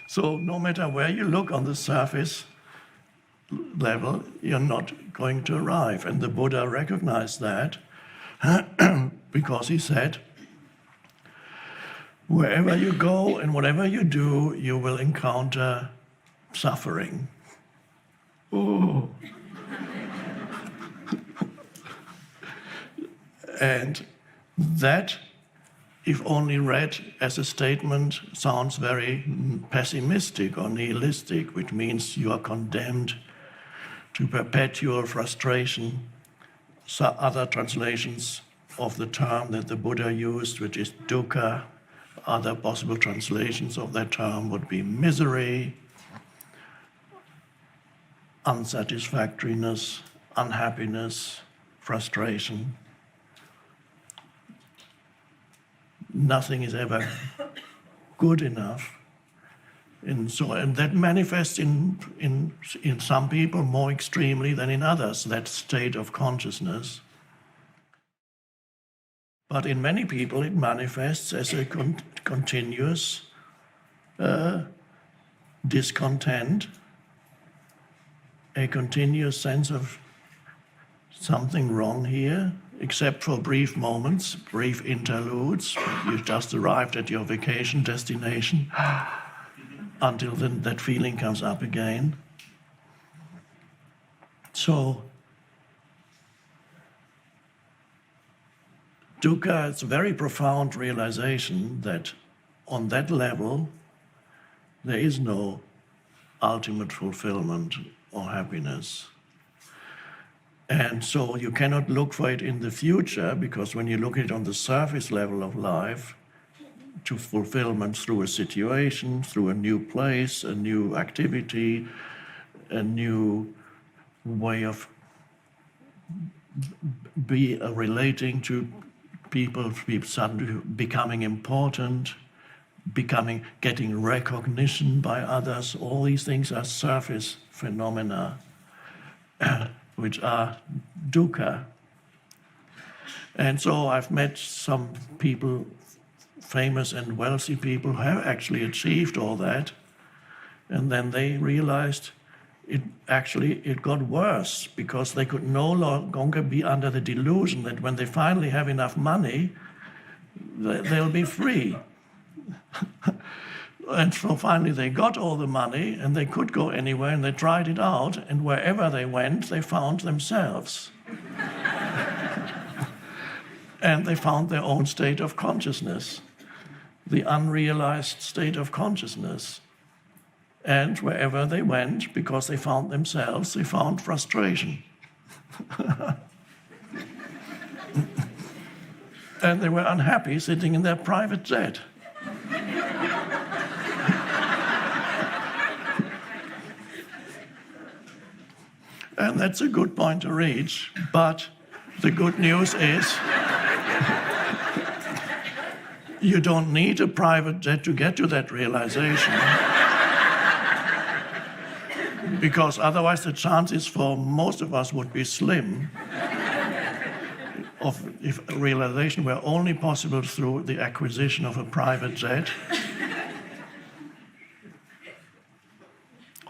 So no matter where you look on the surface level, you're not going to arrive. And the Buddha recognized that because he said, wherever you go and whatever you do, you will encounter suffering. Oh. And that, if only read as a statement, sounds very pessimistic or nihilistic, which means you are condemned to perpetual frustration. So other translations of the term that the Buddha used, which is dukkha, other possible translations of that term would be misery, unsatisfactoriness, unhappiness, frustration. Nothing is ever good enough. And that manifests in some people more extremely than in others, that state of consciousness. But in many people it manifests as a continuous discontent, a continuous sense of something wrong here, except for brief moments, brief interludes. You've just arrived at your vacation destination until then that feeling comes up again. So dukkha is a very profound realization that on that level there is no ultimate fulfillment or happiness. And so you cannot look for it in the future, because when you look at it on the surface level of life, to fulfillment through a situation, through a new place, a new activity, a new way of relating to people, suddenly becoming important, getting recognition by others. All these things are surface phenomena, which are dukkha. And so I've met some people, famous and wealthy people, who have actually achieved all that, and then they realized it got worse, because they could no longer be under the delusion that when they finally have enough money, they'll be free. And so finally they got all the money and they could go anywhere, and they tried it out, and wherever they went, they found themselves. And they found their own state of consciousness, the unrealized state of consciousness. And wherever they went, because they found themselves, they found frustration. And they were unhappy sitting in their private jet. And that's a good point to reach, but the good news is you don't need a private jet to get to that realization. Because otherwise the chances for most of us would be slim if realization were only possible through the acquisition of a private jet,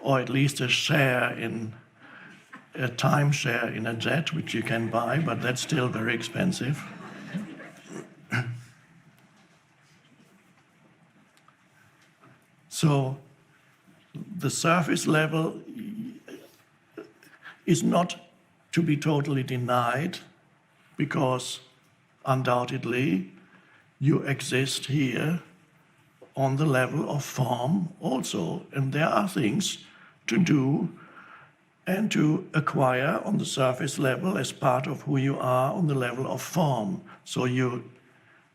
or at least a timeshare in a jet, which you can buy, but that's still very expensive. So the surface level is not to be totally denied, because undoubtedly you exist here on the level of form also, and there are things to do and to acquire on the surface level as part of who you are on the level of form. So you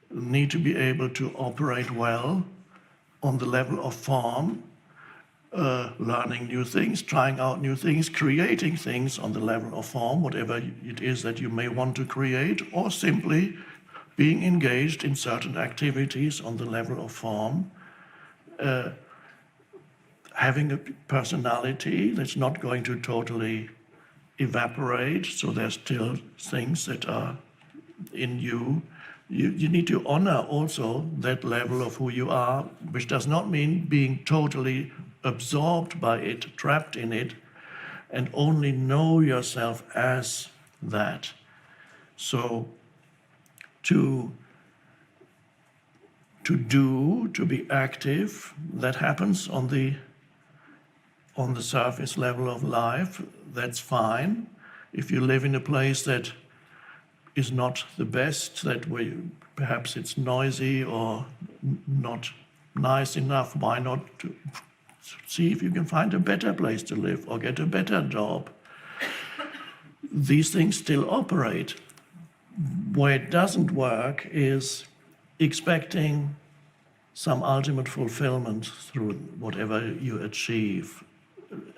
need to be able to operate well on the level of form, learning new things, trying out new things, creating things on the level of form, whatever it is that you may want to create, or simply being engaged in certain activities on the level of form, having a personality that's not going to totally evaporate, so there's still things that are in you You need to honor also that level of who you are, which does not mean being totally absorbed by it, trapped in it, and only know yourself as that. So to be active, that happens on the surface level of life, that's fine. If you live in a place that is not the best, that perhaps it's noisy or not nice enough, why not see if you can find a better place to live or get a better job? These things still operate. Where it doesn't work is expecting some ultimate fulfillment through whatever you achieve.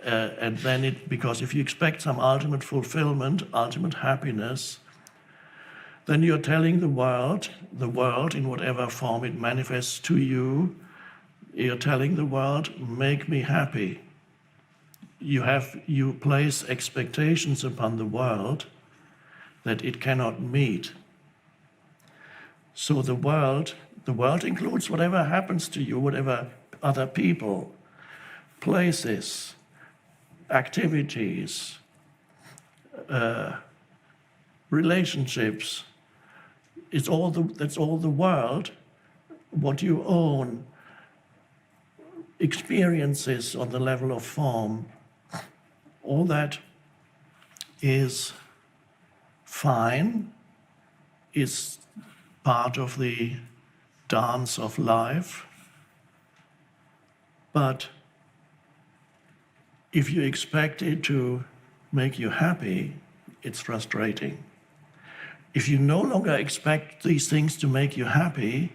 And then because if you expect some ultimate fulfillment, ultimate happiness, then you're telling the world in whatever form it manifests to you, you're telling the world, make me happy. You place expectations upon the world that it cannot meet. So the world includes whatever happens to you, whatever other people, places, activities, relationships. That's all the world. What you own, experiences on the level of form, all that is fine, is part of the dance of life. But if you expect it to make you happy, it's frustrating. If you no longer expect these things to make you happy,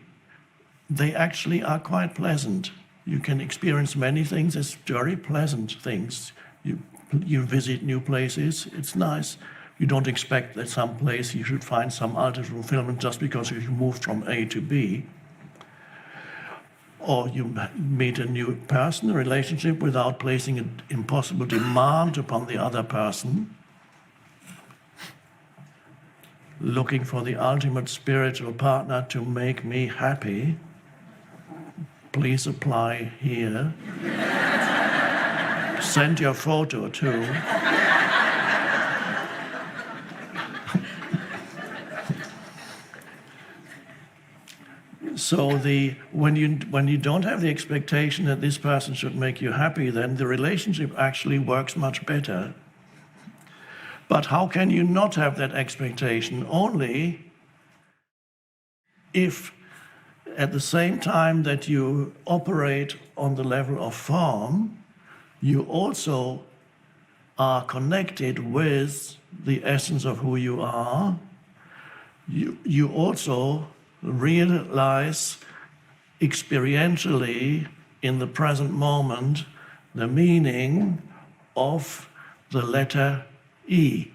they actually are quite pleasant. You can experience many things as very pleasant things. You visit new places, it's nice. You don't expect that some place you should find some ultimate fulfillment just because you moved from A to B. Or you meet a new person, a relationship, without placing an impossible demand upon the other person. Looking for the ultimate spiritual partner to make me happy. Please apply here. Send your photo too. So when you don't have the expectation that this person should make you happy, then the relationship actually works much better. But how can you not have that expectation? Only if at the same time that you operate on the level of form, you also are connected with the essence of who you are. You also realize experientially in the present moment the meaning of the letter E,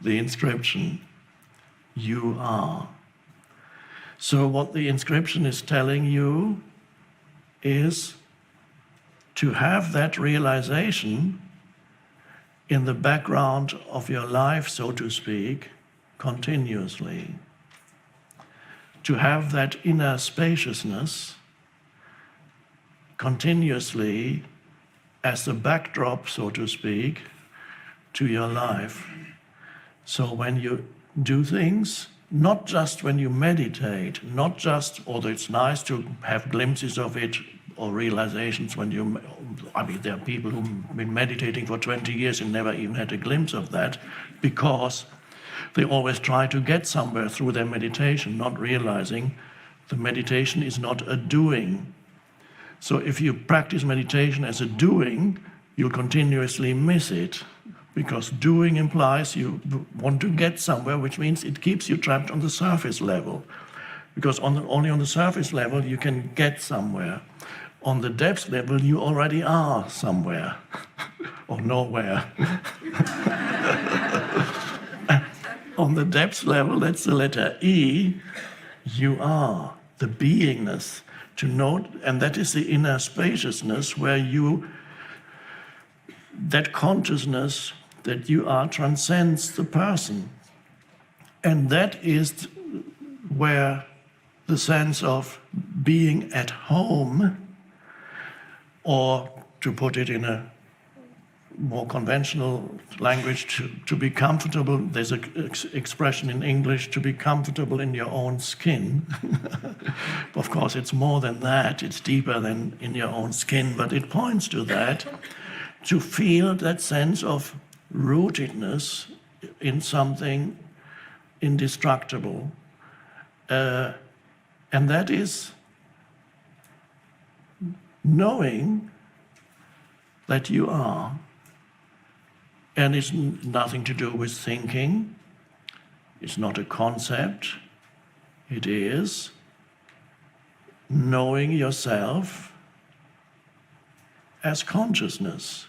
the inscription, you are. So what the inscription is telling you is to have that realization in the background of your life, so to speak, continuously. To have that inner spaciousness continuously as the backdrop, so to speak, to your life. So when you do things, not just when you meditate, not just, although it's nice to have glimpses of it or realizations when there are people who've been meditating for 20 years and never even had a glimpse of that, because they always try to get somewhere through their meditation, not realizing the meditation is not a doing. So if you practice meditation as a doing, you'll continuously miss it, because doing implies you want to get somewhere, which means it keeps you trapped on the surface level. Because only on the surface level you can get somewhere. On the depth level you already are somewhere, or nowhere. On the depth level, that's the letter E, you are, the beingness. To note, and that is the inner spaciousness where that consciousness that you are transcends the person. And that is where the sense of being at home, or to put it in a more conventional language, to be comfortable, there's an expression in English, to be comfortable in your own skin. Of course, it's more than that, it's deeper than in your own skin, but it points to that, to feel that sense of rootedness in something indestructible. And that is knowing that you are. And it's nothing to do with thinking. It's not a concept. It is knowing yourself as consciousness.